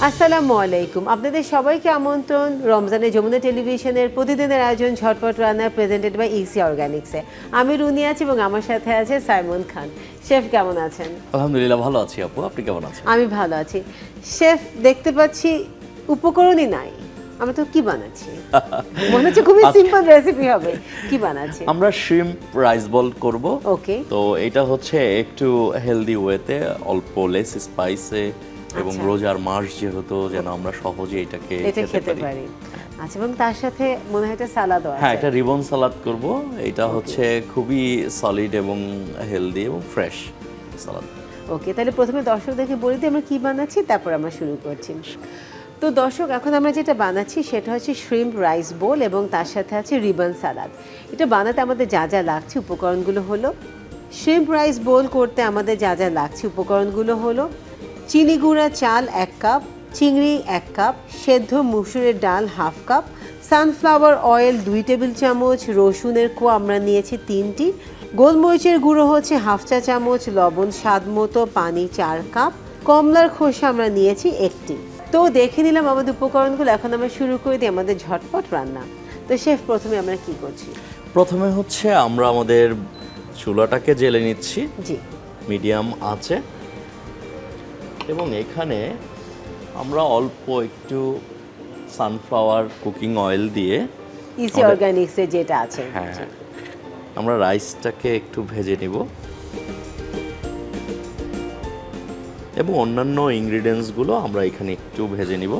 আসসালামু আলাইকুম, আপনাদের সবাইকে আমন্ত্রণ রমজানে যমুনা টেলিভিশনের প্রতিদিনের আয়োজন ঝটপট রান্না প্রেজেন্টেড বাই ইসি অর্গানিক্সে। আমি রুনি আছি এবং আমার সাথে আছে সাইমন খান। শেফ কেমন আছেন? আলহামদুলিল্লাহ ভালো আছি আপু, আপনি কেমন আছেন? আমি ভালো আছি। শেফ, দেখতে পাচ্ছি উপকরণই নাই, আমরা তো কি বানাচ্ছি? মনে হচ্ছে খুবই সিম্পল রেসিপি হবে। কি বানাচ্ছি? আমরা শ্রিম্প রাইস বল করব। ওকে। তো এটা হচ্ছে একটু হেলদি ওয়েতে, অল্প লেস স্পাইসে এবং রোজার মাস যেহেতু যেন আমরা সহজে এটা এটাকে খেতে পারি। আচ্ছা, এবং তার সাথে মনে হয় একটা সালাদও আছে। হ্যাঁ, এটা রিবন সালাদ করব। এটা হচ্ছে খুবই সলিড এবং হেলদি এবং ফ্রেশ সালাদ। ওকে, তাহলে প্রথমে দর্শকদেরকে বলে দিই আমরা কি বানাচ্ছি, তারপর আমরা শুরু করছি। তো দর্শক, এখন আমরা যেটা বানাচ্ছি সেটা হচ্ছে শ্রিম্প রাইস বোল এবং তার সাথে আছে রিবন সালাদ। এটা বানাতে আমাদের যা যা লাগছে উপকরণগুলো হলো, শ্রিম্প রাইস বোল করতে আমাদের যা যা লাগছে উপকরণগুলো হলো চিনি গুঁড়া চাল 1 কাপ, চিংড়ি 1 কাপ, সেদ্ধ মুসুরের ডাল 1/2 কাপ, সানফ্লাওয়ার অয়েল 2 টেবিল চামচ, রসুনের কোয়া আমরা নিয়েছি 3টি, গোলমরিচের গুঁড়ো হচ্ছে 1/2 চা চামচ, লবণ স্বাদ মতো, পানি 4 কাপ, কমলার খোসা আমরা নিয়েছি 1টি। তো দেখে নিলাম আমাদের উপকরণগুলো, এখন আমরা শুরু করে দিই আমাদের ঝটপট রান্না। তো শেফ, প্রথমে আমরা কি করছি? প্রথমে হচ্ছে আমরা আমাদের চুলাটাকে জ্বেলে নিচ্ছি জি, মিডিয়াম আঁচে, এবং এখানে আমরা অল্প একটু সানফ্লাওয়ার কুকিং অয়েল দিয়ে ইসি অর্গানিক্সে যেটা আছে। হ্যাঁ, আমরা রাইসটাকে একটু ভেজে নিব এবং অন্যান্য ইনগ্রিডিয়েন্টসগুলো আমরা এখানে একটু ভেজে নিব।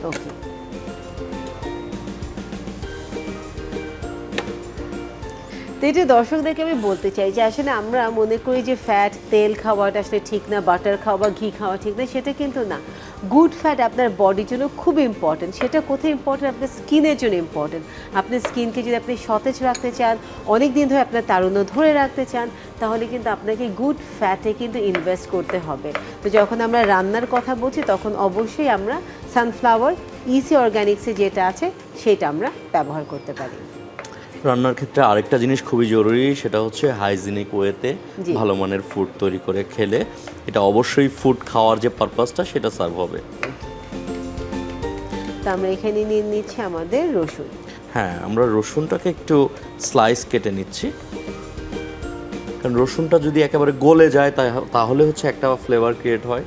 ওকে। তো এটা দর্শকদেরকে আমি বলতে চাই যে আসলে আমরা মনে করি যে ফ্যাট তেল খাওয়াটা আসলে ঠিক না, বাটার খাওয়া বা ঘি খাওয়া ঠিক না, সেটা কিন্তু না। গুড ফ্যাট আপনার বডির জন্য খুব ইম্পর্টেন্ট। সেটা কোথায় ইম্পর্টেন্ট? আপনার স্কিনের জন্য ইম্পর্টেন্ট। আপনার স্কিনকে যদি আপনি সতেজ রাখতে চান, অনেক দিন ধরে আপনার তারুণ্য ধরে রাখতে চান, তাহলে কিন্তু আপনাকে গুড ফ্যাটে কিন্তু ইনভেস্ট করতে হবে। তো যখন আমরা রান্নার কথা বলছি তখন অবশ্যই আমরা সানফ্লাওয়ার ইসি অর্গানিক্সে যেটা আছে সেটা আমরা ব্যবহার করতে পারি। রান্নার ক্ষেত্রে আরেকটা জিনিস খুবই জরুরি, সেটা হচ্ছে হাইজিনিক ওয়েতে ভালো মানের ফুড তৈরি করে খেলে এটা অবশ্যই ফুড খাওয়ার যে পারপাসটা সেটা সার্ভ হবে। তো আমরা এখানে নিয়ে নিচ্ছি আমাদের রসুন। হ্যাঁ, আমরা রসুনটাকে একটু স্লাইস কেটে নিচ্ছি, কারণ রসুনটা যদি একেবারে গলে যায় তাহলে হচ্ছে একটা ফ্লেভার ক্রিয়েট হয়,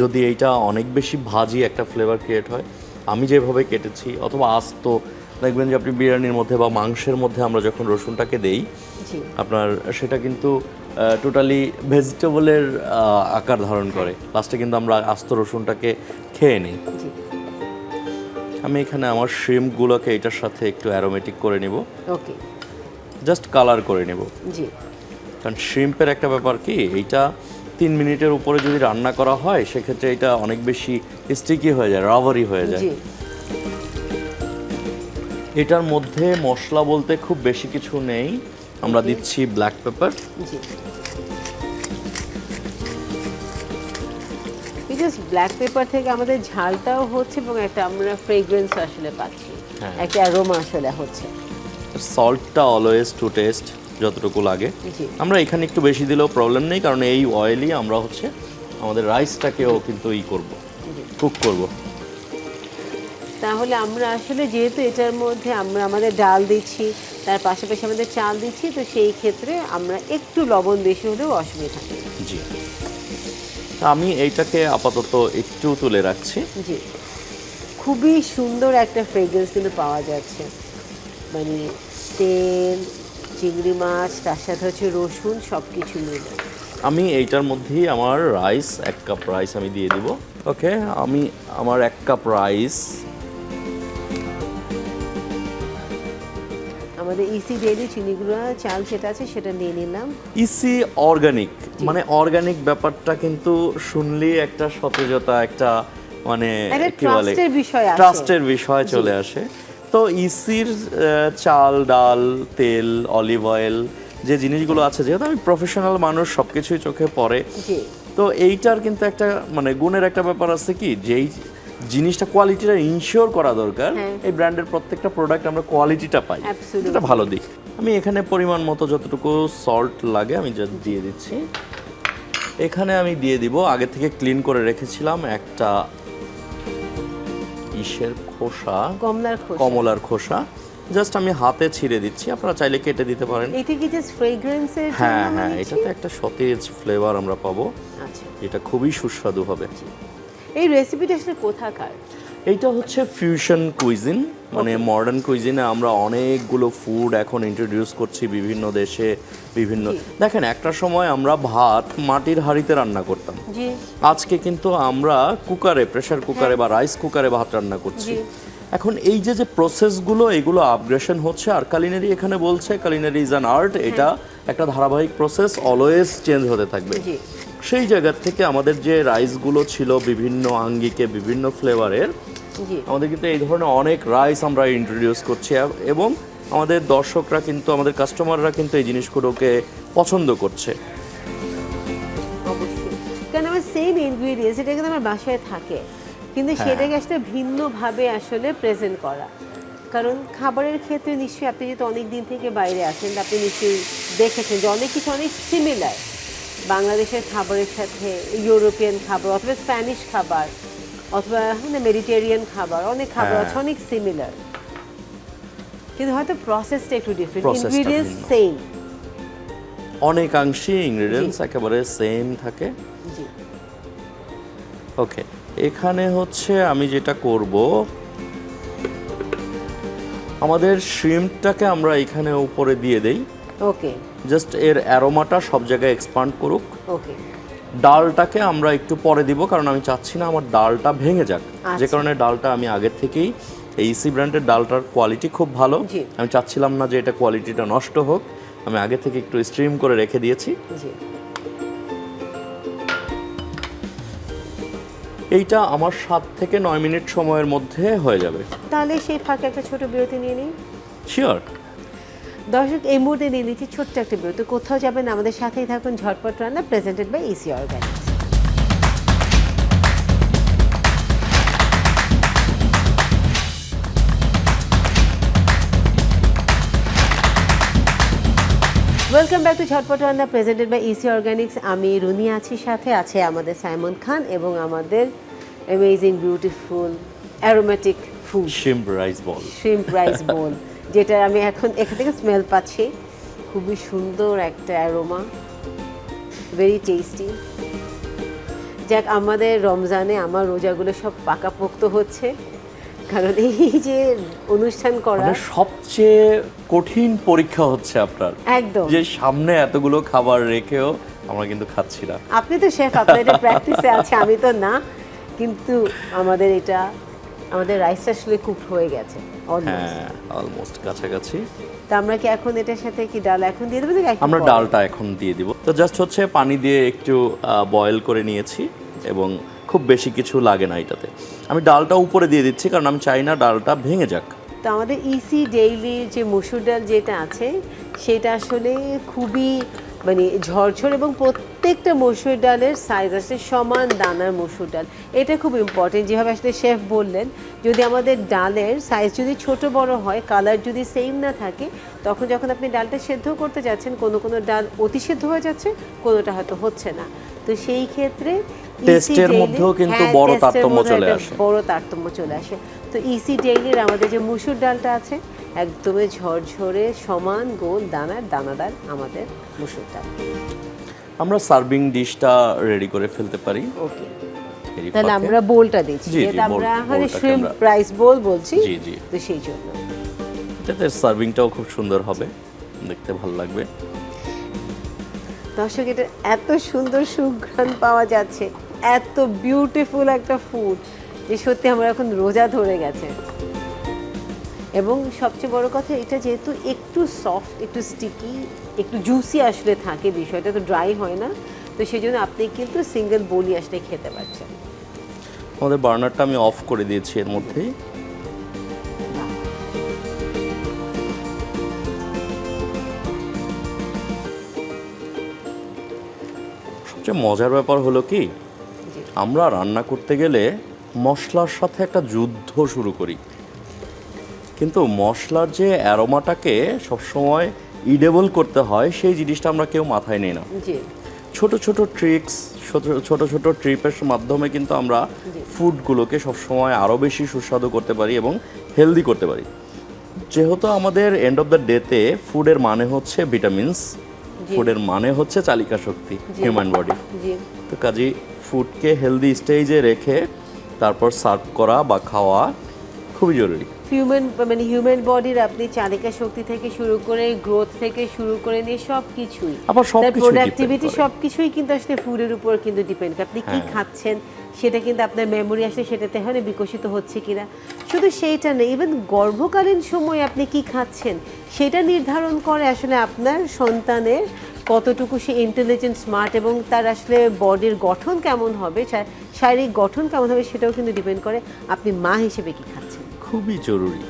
যদি এইটা অনেক বেশি ভাজি একটা ফ্লেভার ক্রিয়েট হয়। আমি যেভাবে কেটেছি, অথবা আস্ত দেখবেন যে আপনি বিরিয়ানির মধ্যে বা মাংসের মধ্যে আমরা যখন রসুনটাকে দেই, আপনার সেটা কিন্তু টোটালি ভেজিটেবলের আকার ধারণ করে, লাস্টে কিন্তু আমরা আস্ত রসুনটাকে খেয়ে নিই। আমি এখানে আমার শ্রিম্পগুলোকে এটার সাথে একটু অ্যারোমেটিক করে নিব, ওকে, জাস্ট কালার করে নেব। জি, কারণ শ্রিম্পের একটা ব্যাপার কি, এইটা 3 মিনিটের উপরে যদি রান্না করা হয় সেক্ষেত্রে এটা অনেক বেশি স্টিকি হয়ে যায়, রাবারি হয়ে যায়। এটার মধ্যে মশলা বলতে খুব বেশি কিছু নেই, আমরা দিচ্ছি ব্ল্যাক পেপার। জি, জাস্ট ব্ল্যাক পেপার থেকে আমাদের ঝালটাও হচ্ছে এবং একটা আমরা ফ্রেগ্রেন্স আসলে পাচ্ছি, একটা অ্যারোমা আসলে হচ্ছে। সল্টটা অলওয়েজ টু টেস্ট, যতটুকু লাগে। আমরা এখানে একটু বেশি দিলেও প্রবলেম নেই, কারণ এই অয়েলই আমরা হচ্ছে আমাদের রাইসটাকেও কিন্তু কুক করব। তাহলে আমরা আসলে যেহেতু এটার মধ্যে আমরা আমাদের ডাল দিচ্ছি, তার পাশাপাশি আমাদের চাল দিচ্ছি, তো সেই ক্ষেত্রে আমরা একটু লবণ বেশি হলেও অসুবিধা নেই। জি, আমি এইটাকে আপাতত একটু তুলে রাখছি। জি, খুবই সুন্দর একটা ফ্রেগ্রেন্স কিন্তু পাওয়া যাচ্ছে, মানে তেল, চিংড়ি মাছ, তার সাথে হচ্ছে রসুন, সব কিছু মিলে। আমি এইটার মধ্যেই আমার রাইস 1 কাপ রাইস আমি দিয়ে দিব। ওকে, আমি আমার 1 কাপ রাইস, আমাদের ইসি ডেইলি চিনিগুলো চাল যেটা আছে সেটা নিয়ে নিলাম। ইসি অর্গানিক, মানে অর্গানিক ব্যাপারটা কিন্তু শুনলেই একটা সতেজতা, একটা মানে কি বলে, ট্রাস্টের বিষয় চলে আসে। তো ইসির চাল, ডাল, তেল, অলিভ অয়েল যে জিনিসগুলো আছে, যেহেতু আমি প্রফেশনাল মানুষ, সবকিছুই চোখে পড়ে, তো এইটার কিন্তু একটা মানে গুণের একটা ব্যাপার আছে কি, যেই জিনিসটা কোয়ালিটিটা ইনশিওর করা দরকার, এই ব্র্যান্ডের প্রত্যেকটা প্রোডাক্ট আমরা কোয়ালিটিটা পাই, এটা ভালো দিক। আমি এখানে পরিমাণ মতো যতটুকু সল্ট লাগে আমি দিয়ে দিচ্ছি। এখানে আমি দিয়ে দিব, আগে থেকে ক্লিন করে রেখেছিলাম একটা ইসের খোসা, কমলার কমলার খোসা, জাস্ট আমি হাতে ছিঁড়ে দিচ্ছি, আপনারা চাইলে কেটে দিতে পারেন। এটা কি জাস্ট ফ্রেগ্রেন্সের জন্য? হ্যাঁ হ্যাঁ, এটাতে একটা সতেজ ফ্লেভার আমরা পাবো, আচ্ছা। এটা খুবই সুস্বাদু হবে। এই রেসিপিটা আসলে কোথাকার? এইটা হচ্ছে ফিউশন কুইজিন, মানে মডার্ন কুইজিনে আমরা অনেকগুলো ফুড এখন ইন্ট্রোডিউস করছি বিভিন্ন দেশে, বিভিন্ন। দেখেন, একটা সময় আমরা ভাত মাটির হাঁড়িতে রান্না করতাম, জি। আজকে কিন্তু আমরা কুকারে, প্রেসার কুকারে বা রাইস কুকারে ভাত রান্না করছি। এখন এই যে প্রসেসগুলো, এগুলো আপগ্রেশন হচ্ছে। আর কালিনারি এখানে বলছে কালিনারি ইজ অ্যান আর্ট, এটা একটা ধারাবাহিক প্রসেস, অলওয়েজ চেঞ্জ হতে থাকবে। সেই জায়গা থেকে আমাদের যে রাইসগুলো ছিল বিভিন্ন আঙ্গিকে, বিভিন্ন ফ্লেভারের, আমাদের কিন্তু এই ধরনের অনেক রাইস আমরা ইন্ট্রোডিউস করছি, এবং আমাদের দর্শকরা কিন্তু, আমাদের কাস্টমাররা কিন্তু এই জিনিসগুলোকে পছন্দ করছে। অবশ্যই, কারণ আমার সেম ইনগ্রিডিয়েন্টস, এটা কিন্তু আমার বাসায় থাকে, কিন্তু সেটাকে আসলে ভিন্নভাবে আসলে প্রেজেন্ট করা। কারণ খাবারের ক্ষেত্রে নিশ্চয়ই আপনি যেহেতু অনেক দিন থেকে বাইরে আছেন, আপনি নিশ্চয়ই দেখেছেন যে অনেক কিছু অনেক সিমিলার বাংলাদেশের খাবারের সাথে, ইউরোপিয়ান খাবার অথবা স্প্যানিশ খাবার অথবা মেডিটেরিয়ান খাবার, অনেক খাবার আছে অনেক সিমিলার, কিন্তু হয়তো প্রসেসটা একটু ডিফারেন্ট, ইনগ্রিডিয়েন্টস সেম, অনেকাংশে ইনগ্রিডিয়েন্টস একেবারে সেম থাকে। ওকে, এখানে হচ্ছে আমি যেটা করব, আমাদের শ্রিম্পটাকে আমরা এখানে উপরে দিয়ে দেই। ওকে, জাস্ট এর অ্যারোমাটা সব জায়গায় এক্সপান্ড করুক। ওকে, ডালটাকে আমরা একটু পরে দিব, কারণ আমি চাচ্ছি না আমার ডালটা ভেঙে যাক, যে কারণে ডালটা আমি আগের থেকেই, এই ইসি ব্র্যান্ডের ডালটার কোয়ালিটি খুব ভালো, আমি চাচ্ছিলাম না যে এটা কোয়ালিটিটা নষ্ট হোক, আমি আগে থেকে একটু স্ট্রিম করে রেখে দিয়েছি। এইটা আমার 7 থেকে 9 মিনিট সময়ের মধ্যে হয়ে যাবে। তাহলে সেই ফাঁকে একটা ছোট বিরতি নিয়ে নিই। শিওর। দর্শক, এই মুহূর্তে নিয়ে নিচ্ছি ছোট্ট একটা বিরতি, কোথাও যাবেন, আমাদের সাথেই থাকুন। Jhatpat Ranna, presented by EC organics. Welcome back to Jhatpat Ranna, presented by EC organics. আমি রুনি আছি, সাথে আছে আমাদের সাইমন খান এবং আমাদের amazing beautiful aromatic food, shrimp rice bowl. Shrimp rice bowl, যেটা আমি এখন এখান থেকে স্মেল পাচ্ছি, খুবই সুন্দর একটা অ্যারোমা, ভেরি টেস্টি। যাক, আমাদের রমজানে আমার রোজাগুলো সব পাকাপোক্ত হচ্ছে, কারণ এই যে অনুষ্ঠান করা সবচেয়ে কঠিন পরীক্ষা হচ্ছে আপনার, একদম, যে সামনে এতগুলো খাবার রেখেও আমরা কিন্তু খাচ্ছি না। আপনি তো শেফ, আপনার এটা প্র্যাকটিসে আছে, আমি তো না, কিন্তু আমাদের রাইসটা আসলে কুক হয়ে গেছে অলমোস্ট কাছাকাছি। তো আমরা কি এখন এটার সাথে কি ডাল এখন দিয়ে দেবো? আমরা ডালটা এখন দিয়ে দিব। তো জাস্ট হচ্ছে পানি দিয়ে একটু বয়েল করে নিয়েছি, এবং খুব বেশি কিছু লাগে না এটাতে। আমি ডালটা উপরে দিয়ে দিচ্ছি, কারণ আমি চাই না ডালটা ভেঙে যাক। তো আমাদের ইসি ডেইলির যে মসুর ডাল যেটা আছে, সেটা আসলে খুবই ঝরঝর, এবং প্রত্যেকটা মসুর ডালের সাইজ আসলে সমান দানার মসুর ডাল, এটা খুব ইম্পর্টেন্ট। যেভাবে আসলে শেফ বললেন, যদি আমাদের ডালের সাইজ যদি ছোট বড় হয়, কালার যদি সেম না থাকে, তখন যখন আপনি ডালটা সেদ্ধ করতে যাচ্ছেন, কোনো ডাল অতি সেদ্ধ হয়ে যাচ্ছে, কোনোটা হয়তো হচ্ছে না। তো সেই ক্ষেত্রে টেস্টের মধ্যেও কিন্তু বড় তারতম্য চলে আসে। তো ইসি ডেইলির আমাদের যে মসুর ডালটা আছে, একদমই ঝরঝরে সমান গোল দানাদার আমাদের মসুর ডাল। আমরা সার্ভিং ডিশটা রেডি করে ফেলতে পারি। ওকে, তাহলে আমরা বোলটা দিচ্ছি, যেটা আমরা শ্রিম্প রাইস বোল বলছি, তো সেই জন্য এটাতে সার্ভিংটাও খুব সুন্দর হবে, দেখতে ভালো লাগবে। দর্শক, এটা এত সুন্দর সুঘ্রাণ পাওয়া যাচ্ছে, এত বিউটিফুল একটা ফুড, যে সত্যি আমরা এখন রোজা ধরে গেছে। এবং সবচেয়ে বড় কথা, এটা যেহেতু একটু সফট, একটু স্টিকি, একটু জুসি আসলে থাকে, বিষয়টা তো ড্রাই হয় না, তো সেই জন্য আপনি কিন্তু সিঙ্গেল বোলই আসলে খেতে পারছেন। আমাদের বার্নারটা আমি অফ করে দিয়েছি এর মধ্যেই। সবচেয়ে মজার ব্যাপার হলো কি, আমরা রান্না করতে গেলে মশলার সাথে একটা যুদ্ধ শুরু করি, কিন্তু মশলার যে অ্যারোমাটাকে সবসময় ইডেবল করতে হয়, সেই জিনিসটা আমরা কেউ মাথায় নিই না। ছোট ছোট ট্রিক্স, ছোট ছোট ট্রিপের মাধ্যমে কিন্তু আমরা ফুডগুলোকে সবসময় আরও বেশি সুস্বাদু করতে পারি এবং হেলদি করতে পারি। যেহেতু আমাদের এন্ড অফ দ্য ডেতে ফুডের মানে হচ্ছে ভিটামিনস, ফুডের মানে হচ্ছে চালিকা শক্তি হিউম্যান বডি। জি তো কাজেই ফুডকে হেলদি স্টেজে রেখে তারপর সার্ভ করা বা খাওয়া খুবই জরুরি। হিউম্যান বডির আপনি চালিকা শক্তি থেকে শুরু করে গ্রোথ থেকে শুরু করে নিয়ে সব কিছুই, আবার সবকিছুই প্রোডাক্টিভিটি depend করে। সব কিছুই কিন্তু আসলে ফুডের উপর কিন্তু ডিপেন্ড করে। আপনি কি খাচ্ছেন সেটা কিন্তু আপনার মেমোরি আসলে সেটাতে হয় বিকশিত হচ্ছে কিনা। শুধু সেইটা নেই, ইভেন গর্ভকালীন সময় আপনি কি খাচ্ছেন সেটা নির্ধারণ করে আসলে আপনার সন্তানের কতটুকু সে ইন্টেলিজেন্ট, স্মার্ট এবং তার আসলে বডির গঠন কেমন হবে, শারীরিক গঠন কেমন হবে সেটাও কিন্তু ডিপেন্ড করে আপনি মা হিসেবে কি খাচ্ছেন। খুবই জরুরি।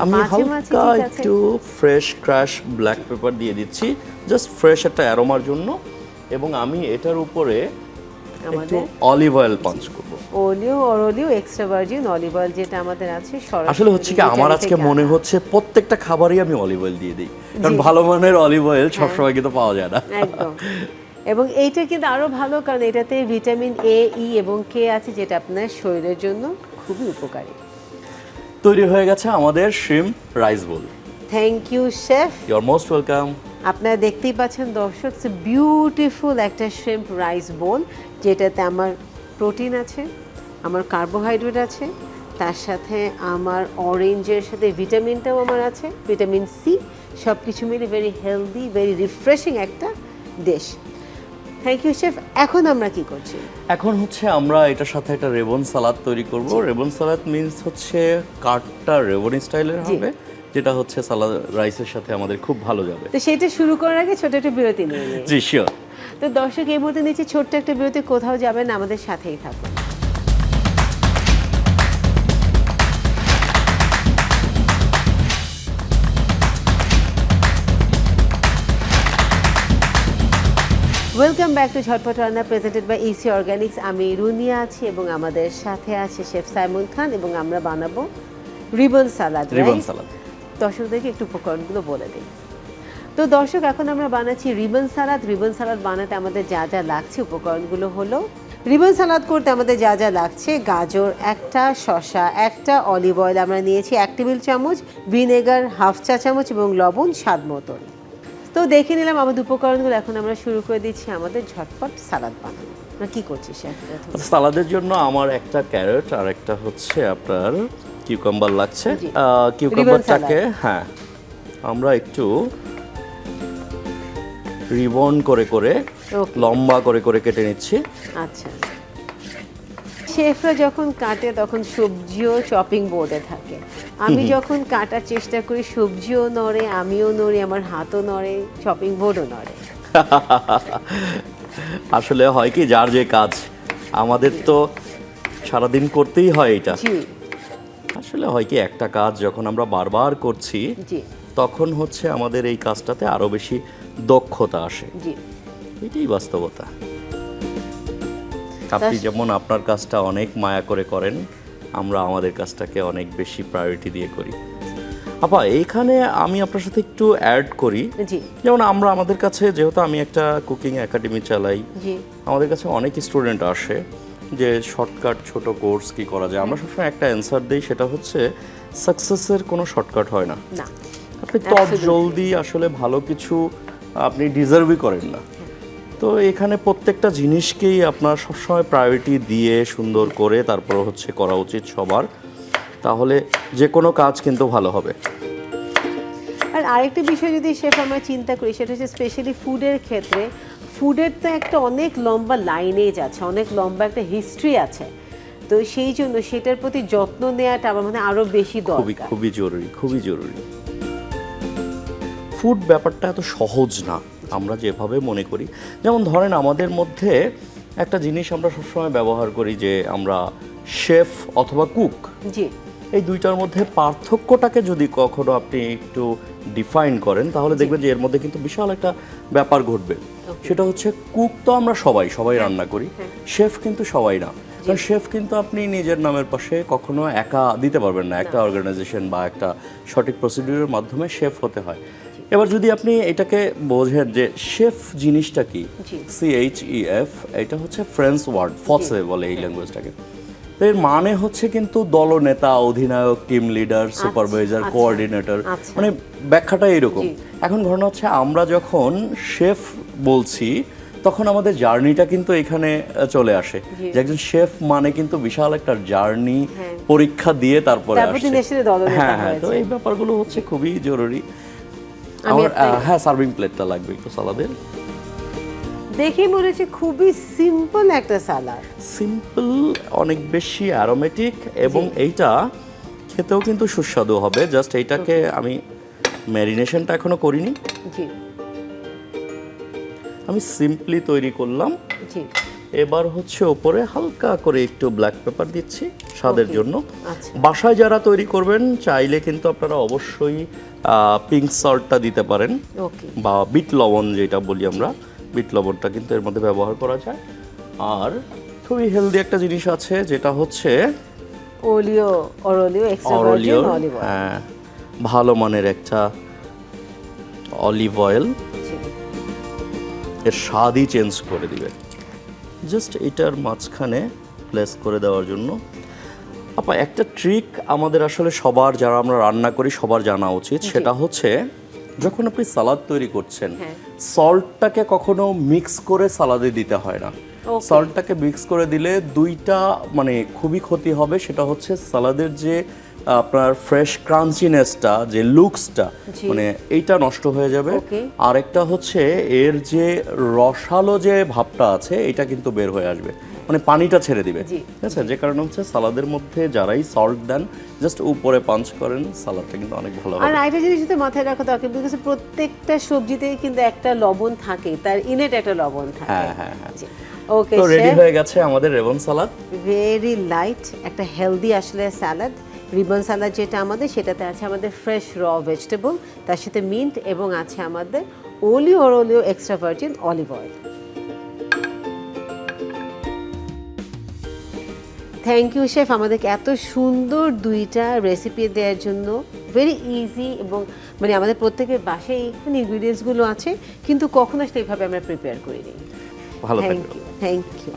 আমি মাঝে মাঝে হালকা ঠিক আছে। একটু ফ্রেশ ক্রাশ ব্ল্যাক পেপার দিয়ে দিচ্ছি, জাস্ট ফ্রেশ একটা অ্যারোমার জন্য, এবং আমি এটার উপরে একটু আমাদের অলিভ অয়েল পাঞ্চ করব। অলিও এক্সট্রা ভার্জিন অলিভ অয়েল যেটা আমাদের আছে সরাসরি আসলে হচ্ছে কি, আমার ইটালি আজকে থেকে মনে আনা। হচ্ছে প্রত্যেকটা খাবারই আমি অলিভ অয়েল দিয়ে দিই, কারণ ভালো মানের অলিভ অয়েল সবসময় কিন্তু পাওয়া যায় না। একদম। এবং এইটা কিন্তু আরো ভালো, কারণ এটাতে ভিটামিন এ, ই এবং কে আছে, যেটা আপনার শরীরের জন্য খুবই উপকারী। তৈরি হয়ে গেছে আমাদের shrimp rice bowl. Thank you chef. You are most welcome. আপনারা দেখতেই পাচ্ছেন দর্শক, বিউটিফুল একটা শ্রিম্প রাইস বোল, যেটাতে আমার প্রোটিন আছে, আমার কার্বোহাইড্রেট আছে, তার সাথে আমার অরেঞ্জের সাথে ভিটামিনটাও আমার আছে, ভিটামিন সি, সব কিছু মিলে ভেরি হেলদি, ভেরি রিফ্রেশিং একটা ডিশ। Thank you chef. এখন আমরা কি করছি? এখন হচ্ছে আমরা এটার সাথে একটা রেবন সালাদ তৈরি করব। রেবন সালাদ মিন্স হচ্ছে কাটটা রেবন স্টাইলের হবে, যেটা হচ্ছে সালাদ রাইসের সাথে আমাদের খুব ভালো যাবে। তো সেটা শুরু করার আগে ছোট একটা বিরতি নিয়ে নিই। জি শিওর। তো দর্শক, এই মুহূর্তে নিচে ছোট্ট একটা বিরতি, কোথাও যাবেন, আমাদের সাথেই থাকুন। Welcome back to Jhatpat Ranna, presented by EC organics. আমি রুনিয়া আছি এবং আমাদের সাথে আছে শেফ সাইমন খান, এবং আমরা বানাবো রিবন সালাদ। রিবন সালাদ। দর্শকদেরকে একটু উপকরণগুলো বলে দিই। তো দর্শক, এখন আমরা বানাচ্ছি রিবন সালাদ। রিবন সালাদ বানাতে আমাদের যা যা লাগছে উপকরণগুলো হলো, রিবন সালাদ করতে আমাদের যা যা লাগছে: গাজর একটা, শসা একটা, অলিভ অয়েল আমরা নিয়েছি 1 টেবিল চামচ, ভিনেগার হাফ চা চামচ এবং লবণ স্বাদ মতন। তো দেখে নিলাম আমাদের উপকরণগুলো। এখন আমরা শুরু করে দিচ্ছি আমাদের ঝটপট সালাদ বানানো। আমরা কি করছি শেফ? সালাদের জন্য আমার একটা ক্যারট আর একটা হচ্ছে আপনার কিউকাম্বার লাগছে। জি। কিউকাম্বারটাকে আমরা একটু রিবন করে করে Okay. লম্বা করে করে কেটে নিচ্ছি। আচ্ছা, শেফরা যখন কাটে তখন সবজিও চপিং বোর্ডে থাকে। আমি যখন কাটার চেষ্টা করি, সবজিও নড়ে, আমিও নড়ি, আমার হাতও নড়ে, চপিং বোর্ডও নড়ে। আসলে হয় কি, যার যে কাজ, আমাদের তো সারাদিন করতেই হয় এটা। জি আসলে হয় কি, একটা কাজ যখন আমরা বারবার করছি জি তখন হচ্ছে আমাদের এই কাজটাতে আরো বেশি দক্ষতা আসে। জি। এটাই বাস্তবতা। আপনি যেমন আপনার কাজটা অনেক মায়া করে করেন, আমরা আমাদের কাজটাকে অনেক বেশি প্রায়োরিটি দিয়ে করি। আপা, এইখানে আমি আপনার সাথে একটু অ্যাড করি। জি যেমন আমরা আমাদের কাছে, যেহেতু আমি একটা কুকিং একাডেমি চালাই, জি আমাদের কাছে অনেক স্টুডেন্ট আসে যে শর্টকাট ছোট কোর্স কি করা যায়। আমরা সবসময় একটা অ্যান্সার দিই, সেটা হচ্ছে সাকসেসের কোনো শর্টকাট হয় না। না, আপনি তত জলদি আসলে ভালো কিছু আপনি ডিজার্ভই করেন না। তো এখানে প্রত্যেকটা জিনিসকেই আপনার সবসময় প্রায়োরিটি দিয়ে সুন্দর করে তারপর হচ্ছে করা উচিত সবার, তাহলে যে কোনো কাজ কিন্তু ভালো হবে। আর আরেকটা বিষয় যদি শেফ আমরা চিন্তা করি, সেটা হচ্ছে স্পেশালি ফুডের ক্ষেত্রে, ফুডের তো একটা অনেক লম্বা লাইনেজ আছে, অনেক লম্বা একটা হিস্ট্রি আছে। তো সেই জন্য সেটার প্রতি যত্ন নেওয়াটা আমার মনে হয় আরো বেশি খুবই দরকার। খুবই জরুরি, খুবই জরুরি। ফুড ব্যাপারটা এত সহজ না আমরা যেভাবে মনে করি। যেমন ধরেন, আমাদের মধ্যে একটা জিনিস আমরা সবসময় ব্যবহার করি, যে আমরা শেফ অথবা কুক, জি এই দুইটার মধ্যে পার্থক্যটাকে যদি কখনো আপনি একটু ডিফাইন করেন, তাহলে দেখবেন যে এর মধ্যে কিন্তু বিশাল একটা ব্যাপার ঘটবে। সেটা হচ্ছে, কুক তো আমরা সবাই রান্না করি, শেফ কিন্তু সবাই না। কারণ শেফ কিন্তু আপনি নিজের নামের পাশে কখনো একা দিতে পারবেন না। একটা অর্গানাইজেশন বা একটা সঠিক প্রসিডিউরের মাধ্যমে শেফ হতে হয়। এবার যদি আপনি এটাকে বোঝেন যে শেফ জিনিসটা কি, জি। CHEF, এটা হচ্ছে ফ্রেঞ্চ ওয়ার্ড, ফসে বলে এই ল্যাঙ্গুয়েজটাকে। তো এর মানে হচ্ছে কিন্তু দলনেতা, অধিনায়ক, টিম লিডার, সুপারভাইজার, আচ্ছা, কোঅর্ডিনেটর, আচ্ছা। মানে ব্যাখ্যাটা এরকম। জি। এখন ঘটনা হচ্ছে আমরা যখন শেফ বলছি তখন আমাদের জার্নিটা কিন্তু এখানে চলে আসে, জি। যে একজন শেফ মানে কিন্তু বিশাল একটা জার্নি, হ্যাঁ। পরীক্ষা দিয়ে তারপরে তারপর তিনি আসছে। এসে দলনেতা হ্যাঁ হ্যাঁ, তো হয়েছে। এই ব্যাপারগুলো হচ্ছে খুবই জরুরি। আমি আমার একটা- হ্যাঁ, সার্ভিং প্লেটটা লাগবে একটু সালাদের। দেখে মনে হচ্ছে খুবই সিম্পল একটা সালাদ। সিম্পল, অনেক বেশি অ্যারোমেটিক, এবং এইটা খেতেও কিন্তু সুস্বাদু হবে। জাস্ট এইটাকে আমি ম্যারিনেশনটা এখনো করিনি, জি আমি সিম্পলি তৈরি করলাম। জি এবার হচ্ছে ওপরে হালকা করে একটু ব্ল্যাক পেপার দিচ্ছি স্বাদের Okay, জন্য। আচ্ছা। বাসায় যারা তৈরি করবেন চাইলে কিন্তু আপনারা অবশ্যই পিঙ্ক সল্টটা দিতে পারেন, ওকে বা বিট লবণ যেটা বলি আমরা, বিট লবণটা কিন্তু এর মধ্যে ব্যবহার করা যায়। আর খুবই হেলদি একটা জিনিস আছে যেটা হচ্ছে অলিও এক্সট্রা ভার্জিন অরলিওর, অলিভ অয়েল। হ্যাঁ, ভালো মানের একটা অলিভ অয়েল, এর স্বাদই চেঞ্জ করে দিবে। জাস্ট এটার মাঝখানে প্লেস করে দেওয়ার জন্য। আপা, একটা ট্রিক আমাদের আসলে সবার, যারা আমরা রান্না করি সবার জানা উচিত, সেটা হচ্ছে যখন আপনি সালাদ তৈরি করছেন, হ্যাঁ। সল্টটাকে কখনো মিক্স করে সালাদে দিতে হয় না। Okay. সল্টটাকে মিক্স করে দিলে দুইটা মানে খুবই ক্ষতি হবে। সেটা হচ্ছে সালাদের যে আপনার ফ্রেশ ক্রাঞ্চিনেসটা, যে লুকসটা, জি। মানে এইটা নষ্ট হয়ে যাবে। Okay. আরেকটা হচ্ছে এর যে রসালো যে ভাবটা আছে এটা কিন্তু বের হয়ে আসবে, মানে পানিটা ছেড়ে দিবে। জি। ঠিক আছে, যে কারণে হচ্ছে সালাদের মধ্যে যারাই সল্ট দেন জাস্ট উপরে পাঞ্চ করেন, সালাদটা কিন্তু অনেক ভালো আর হবে। আরেকটা জিনিস যদি মাথায় রাখা দরকার, বিকজ প্রত্যেকটা সবজিতেই কিন্তু একটা লবণ থাকে, তার ইনেট একটা লবণ থাকে। হ্যাঁ হ্যাঁ হ্যাঁ। ওকে, তো রেডি হয়ে গেছে আমাদের রেবন সালাদ। ভেরি লাইট একটা হেলদি আসলে স্যালাড। রিবন সালাদ যেটা আমাদের, সেটাতে আছে আমাদের ফ্রেশ র ভেজিটেবল, তার সাথে মিন্ট, এবং আছে আমাদের অলিও extra virgin olive oil. Thank you chef, আমাদেরকে এত সুন্দর দুইটা রেসিপি দেওয়ার জন্য। ভেরি ইজি, এবং মানে আমাদের প্রত্যেকের বাসায় এইখানে ইনগ্রিডিয়েন্টসগুলো আছে, কিন্তু কখনো আসলে এইভাবে আমরা প্রিপেয়ার করিনি। ভালো থ্যাংক থাকবেন। You, thank you.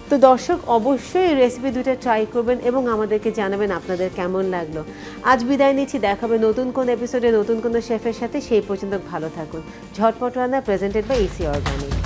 তো দর্শক অবশ্যই এই রেসিপি দুটো ট্রাই করবেন এবং আমাদেরকে জানাবেন আপনাদের কেমন লাগলো। আজ বিদায় নিচ্ছি, দেখাবে নতুন কোন এপিসোডে নতুন কোনো শেফের সাথে। সেই পর্যন্ত ভালো থাকুন। Jhatpat Ranna presented by AC organic.